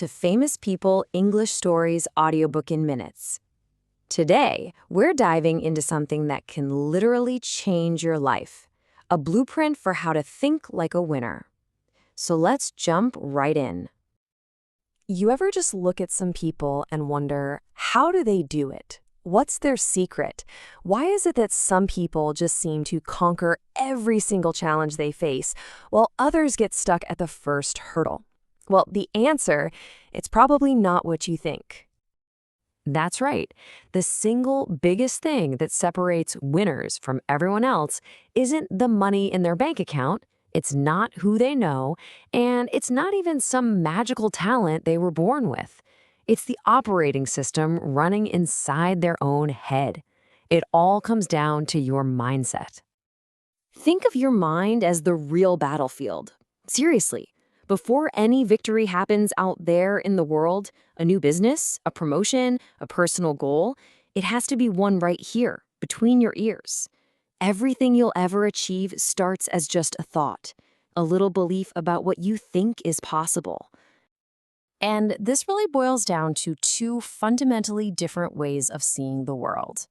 to Famous People English Stories Audiobook in Minutes. Today, we're diving into something that can literally change your life, a blueprint for how to think like a winner. So let's jump right in. You ever just look at some people and wonder, how do they do it? What's their secret? Why is it that some people just seem to conquer every single challenge they face, while others get stuck at the first hurdle? Well, the answer, it's probably not what you think. That's right. The single biggest thing that separates winners from everyone else isn't the money in their bank account, it's not who they know, and it's not even some magical talent they were born with. It's the operating system running inside their own head. It all comes down to your mindset. Think of your mind as the real battlefield. Seriously, before any victory happens out there in the world, a new business, a promotion, a personal goal, it has to be won right here, between your ears. Everything you'll ever achieve starts as just a thought, a little belief about what you think is possible. And this really boils down to two fundamentally different ways of seeing the world.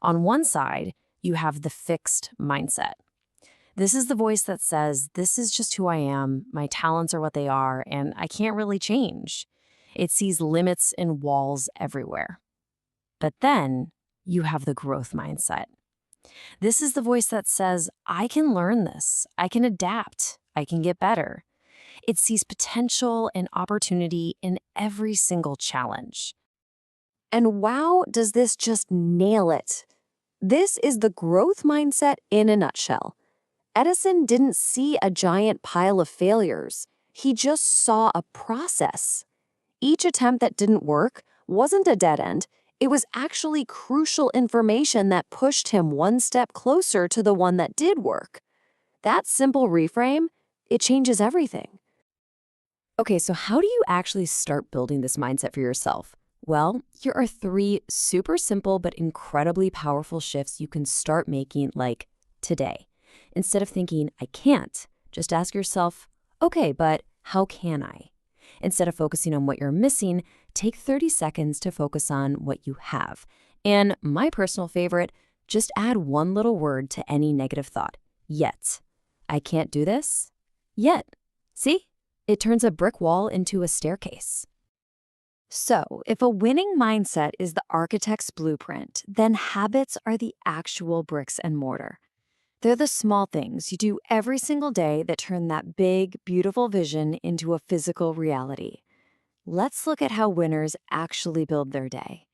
On one side, you have the fixed mindset. This is the voice that says, this is just who I am, my talents are what they are, and I can't really change. It sees limits and walls everywhere. But then you have the growth mindset. This is the voice that says, I can learn this, I can adapt, I can get better. It sees potential and opportunity in every single challenge. And wow, does this just nail it? This is the growth mindset in a nutshell. Edison didn't see a giant pile of failures. He just saw a process. Each attempt that didn't work wasn't a dead end. It was actually crucial information that pushed him one step closer to the one that did work. That simple reframe, it changes everything. Okay, so how do you actually start building this mindset for yourself? Well, here are 3 super simple but incredibly powerful shifts you can start making, like today. Instead of thinking, I can't, just ask yourself, okay, but how can I? Instead of focusing on what you're missing, take 30 seconds to focus on what you have. And my personal favorite, just add one little word to any negative thought. Yet. I can't do this? Yet. See? It turns a brick wall into a staircase. So, if a winning mindset is the architect's blueprint, then habits are the actual bricks and mortar. They're the small things you do every single day that turn that big, beautiful vision into a physical reality. Let's look at how winners actually build their day.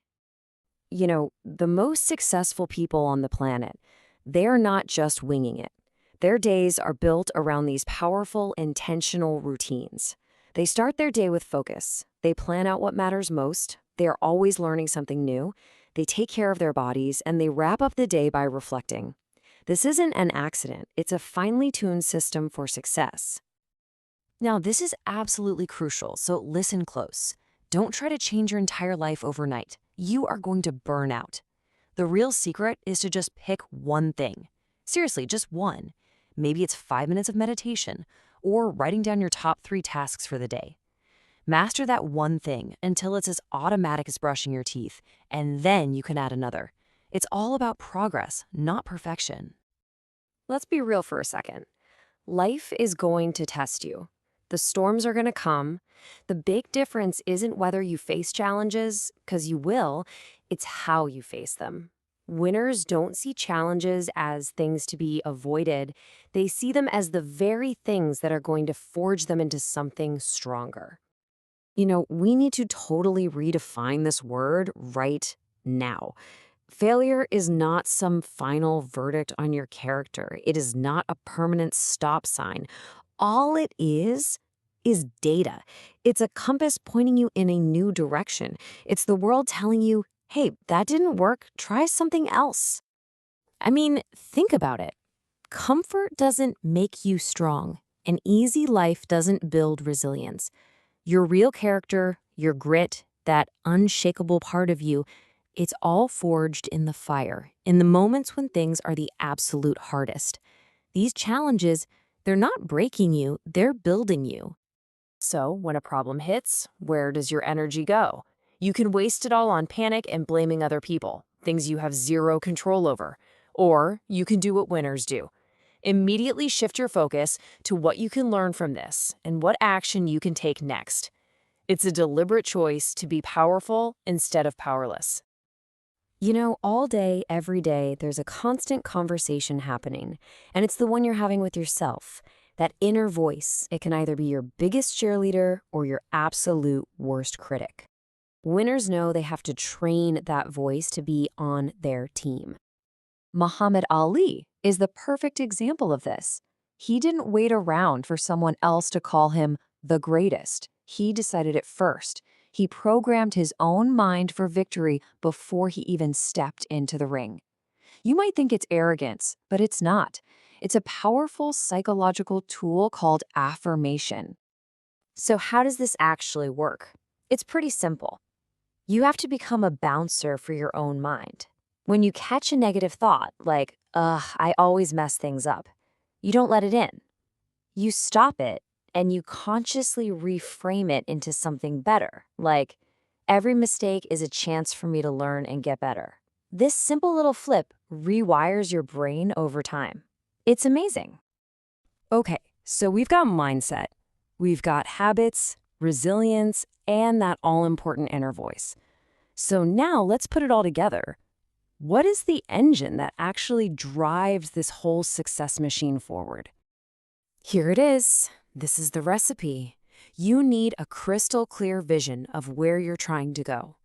You know, the most successful people on the planet, they're not just winging it. Their days are built around these powerful, intentional routines. They start their day with focus. They plan out what matters most. They are always learning something new. They take care of their bodies, and they wrap up the day by reflecting. This isn't an accident. It's a finely tuned system for success. Now, this is absolutely crucial, so listen close. Don't try to change your entire life overnight. You are going to burn out. The real secret is to just pick one thing. Seriously, just one. Maybe it's 5 minutes of meditation or writing down your top 3 tasks for the day. Master that one thing until it's as automatic as brushing your teeth, and then you can add another. It's all about progress, not perfection. Let's be real for a second. Life is going to test you. The storms are going to come. The big difference isn't whether you face challenges, because you will, it's how you face them. Winners don't see challenges as things to be avoided. They see them as the very things that are going to forge them into something stronger. You know, we need to totally redefine this word right now. Failure is not some final verdict on your character. It is not a permanent stop sign. All it is data. It's a compass pointing you in a new direction. It's the world telling you, hey, that didn't work. Try something else. I mean, think about it. Comfort doesn't make you strong. An easy life doesn't build resilience. Your real character, your grit, that unshakable part of you, it's all forged in the fire, in the moments when things are the absolute hardest. These challenges, they're not breaking you, they're building you. So, when a problem hits, where does your energy go? You can waste it all on panic and blaming other people, things you have zero control over. Or you can do what winners do. Immediately shift your focus to what you can learn from this and what action you can take next. It's a deliberate choice to be powerful instead of powerless. You know, all day, every day, there's a constant conversation happening, and it's the one you're having with yourself. That inner voice, it can either be your biggest cheerleader or your absolute worst critic. Winners know they have to train that voice to be on their team. Muhammad Ali is the perfect example of this. He didn't wait around for someone else to call him the greatest. He decided it first. He programmed his own mind for victory before he even stepped into the ring. You might think it's arrogance, but it's not. It's a powerful psychological tool called affirmation. So how does this actually work? It's pretty simple. You have to become a bouncer for your own mind. When you catch a negative thought, like, I always mess things up, you don't let it in. You stop it and you consciously reframe it into something better, like, every mistake is a chance for me to learn and get better. This simple little flip rewires your brain over time. It's amazing. Okay, so we've got mindset, we've got habits, resilience, and that all-important inner voice. So now let's put it all together. What is the engine that actually drives this whole success machine forward? Here it is. This is the recipe. You need a crystal clear vision of where you're trying to go.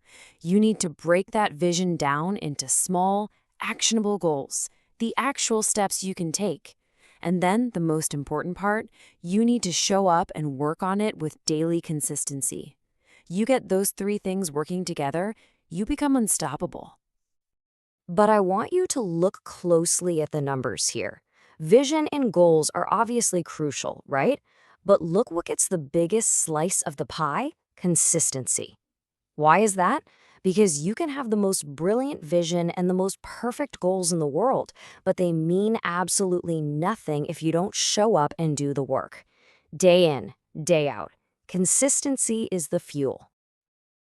You need to break that vision down into small, actionable goals, the actual steps you can take. And then, the most important part, you need to show up and work on it with daily consistency. You get those three things working together, you become unstoppable. But I want you to look closely at the numbers here. Vision and goals are obviously crucial, right? But look what gets the biggest slice of the pie: consistency. Why is that? Because you can have the most brilliant vision and the most perfect goals in the world, but they mean absolutely nothing if you don't show up and do the work. Day in, day out. Consistency is the fuel.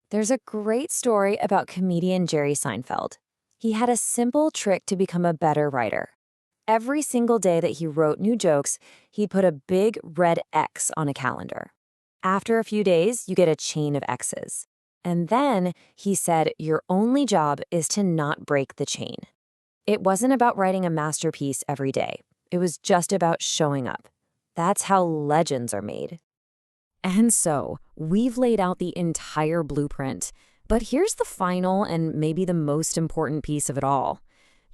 There's a great story about comedian Jerry Seinfeld. He had a simple trick to become a better writer. Every single day that he wrote new jokes, he'd put a big red X on a calendar. After a few days, you get a chain of X's. And then he said, your only job is to not break the chain. It wasn't about writing a masterpiece every day. It was just about showing up. That's how legends are made. And so, we've laid out the entire blueprint. But here's the final and maybe the most important piece of it all.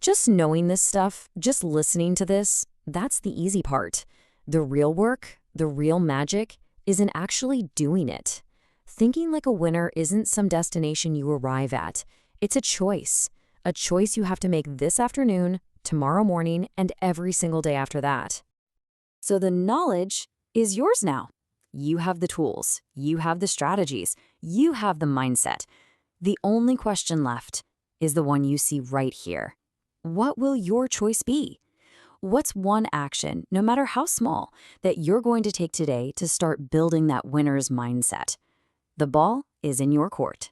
Just knowing this stuff, just listening to this, that's the easy part. The real work, the real magic, isn't actually doing it. Thinking like a winner isn't some destination you arrive at. It's a choice you have to make this afternoon, tomorrow morning, and every single day after that. So the knowledge is yours now. You have the tools, you have the strategies, you have the mindset. The only question left is the one you see right here. What will your choice be? What's one action, no matter how small, that you're going to take today to start building that winner's mindset? The ball is in your court.